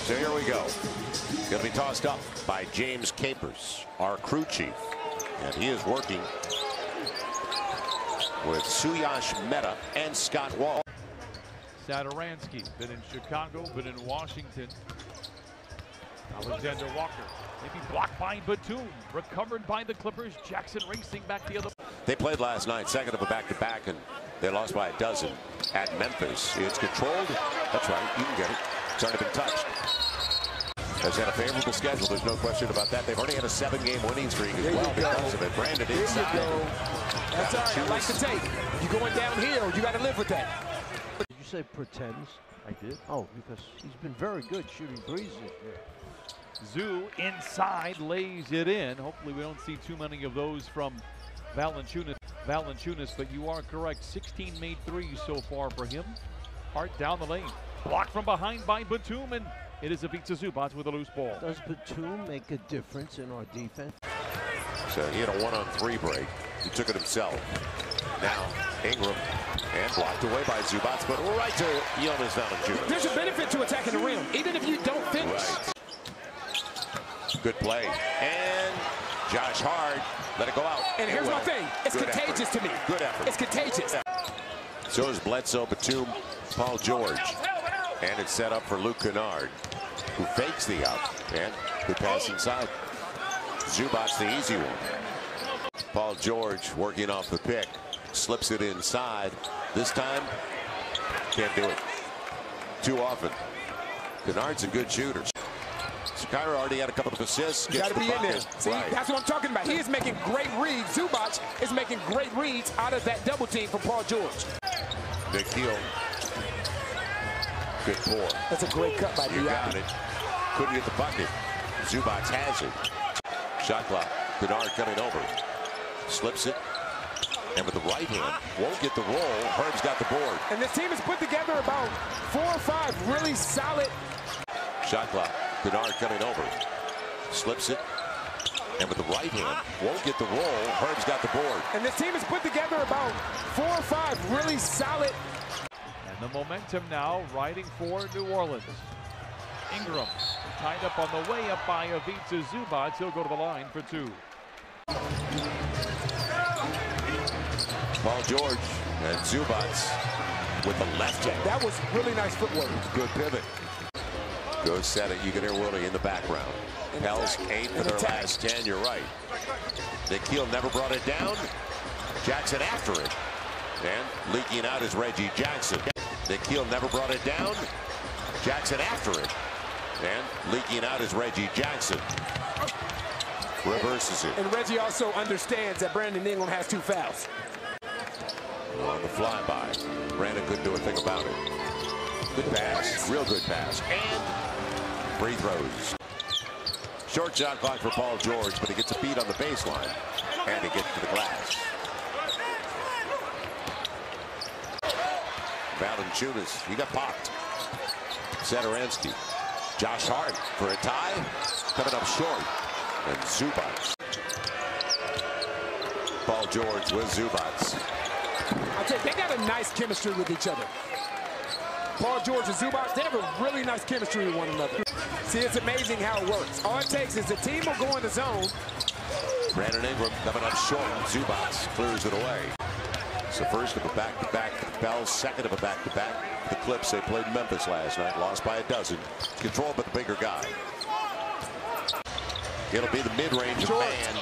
So here we go. Going to be tossed up by James Capers, our crew chief. And he is working with Suyash Mehta and Scott Wall. Sadaransky, been in Chicago, been in Washington. Alexander Walker, maybe blocked by Batum, recovered by the Clippers. Jackson racing back the other. They played last night, second of a back-to-back, and they lost by a dozen at Memphis. It's controlled. That's right, you can get it. It's already been touched. Has had a favorable schedule, there's no question about that. They've already had a 7-game winning streak as well because of it. Brandon inside. There you go. That's all right, I like the tape. You're going downhill, you got to live with that. Did you say pretends? I did. Oh, because he's been very good shooting threes this year. Zoo inside, lays it in. Hopefully we don't see too many of those from Valanciunas, but you are correct. 16 made threes so far for him. Hart down the lane. Blocked from behind by Batum, and it is Ivica Zubac with a loose ball. Does Batum make a difference in our defense? So he had a 1-on-3 break. He took it himself. Now Ingram, and blocked away by Zubac, but right to Jonas Valanciunas. There's a benefit to attacking the rim, even if you don't finish. Right. Good play. And Josh Hart let it go out. And here's my thing. It's Good contagious effort. to me. Good effort. It's contagious. So is Bledsoe, Batum, Paul George. And it's set up for Luke Kennard, who fakes the up. And good pass inside. Zubac the easy one. Paul George working off the pick. Slips it inside. This time, can't do it. Too often. Kennard's a good shooter. Kyra already had a couple of assists. You got to be in there. See, right. That's what I'm talking about. He is making great reads. Zubac is making great reads out of that double team from Paul George. Nikhil. Good pour. That's a great cut by You got it. Couldn't get the bucket. Zubac has it. Shot clock. Kennard coming over. Slips it. And with the right hand, won't get the roll. Herb's got the board. And this team has put together about 4 or 5 really solid. Shot clock. Kennard coming over. Slips it. And with the right hand, won't get the roll. Herb's got the board. And this team has put together about 4 or 5 really solid. And the momentum now riding for New Orleans. Ingram tied up on the way up by Ivica Zubac. He'll go to the line for 2. Paul George and Zubac with the left hand. That was really nice footwork. Good pivot. Go set it. You can hear Willie in the background. Pels 8 for their last 10. You're right. Nikhil never brought it down. Jackson after it. And leaking out is Reggie Jackson. Nikhil never brought it down. Jackson after it. And leaking out is Reggie Jackson. Reverses it. And Reggie also understands that Brandon Ingram has 2 fouls. On the flyby. Brandon couldn't do a thing about it. Good pass. Real good pass. And free throws. Short shot clock for Paul George, but he gets a beat on the baseline. And he gets to the glass. Valanciunas, he got popped. Sadaransky. Josh Hart for a tie. Coming up short. And Zubac. Paul George with Zubac. I'll tell you, they got a nice chemistry with each other. Paul George and Zubac, they have a really nice chemistry with one another. See, it's amazing how it works. All it takes is the team will go in the zone. Brandon Ingram coming up short. Zubac clears it away. So first of a back-to-back for the Pels, second of a back-to-back. The Clips, they played Memphis last night, lost by a dozen. Controlled by the bigger guy. It'll be the mid-range man.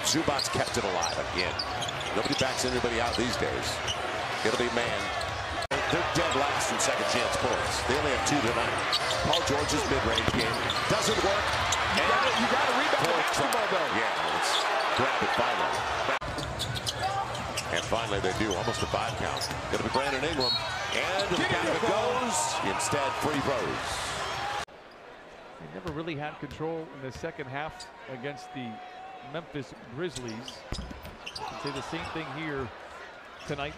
Zubac kept it alive again. Nobody backs anybody out these days. It'll be man. They're dead last in second chance points. They only have 2 tonight. Paul George's mid-range game doesn't work. You got to rebound the basketball, though. Yeah, let's grab it finally. And finally they do, almost a 5 count. Going to be Brandon Ingram. And the count it goes. Instead, free throws. They never really had control in the second half against the Memphis Grizzlies. I'd say the same thing here tonight.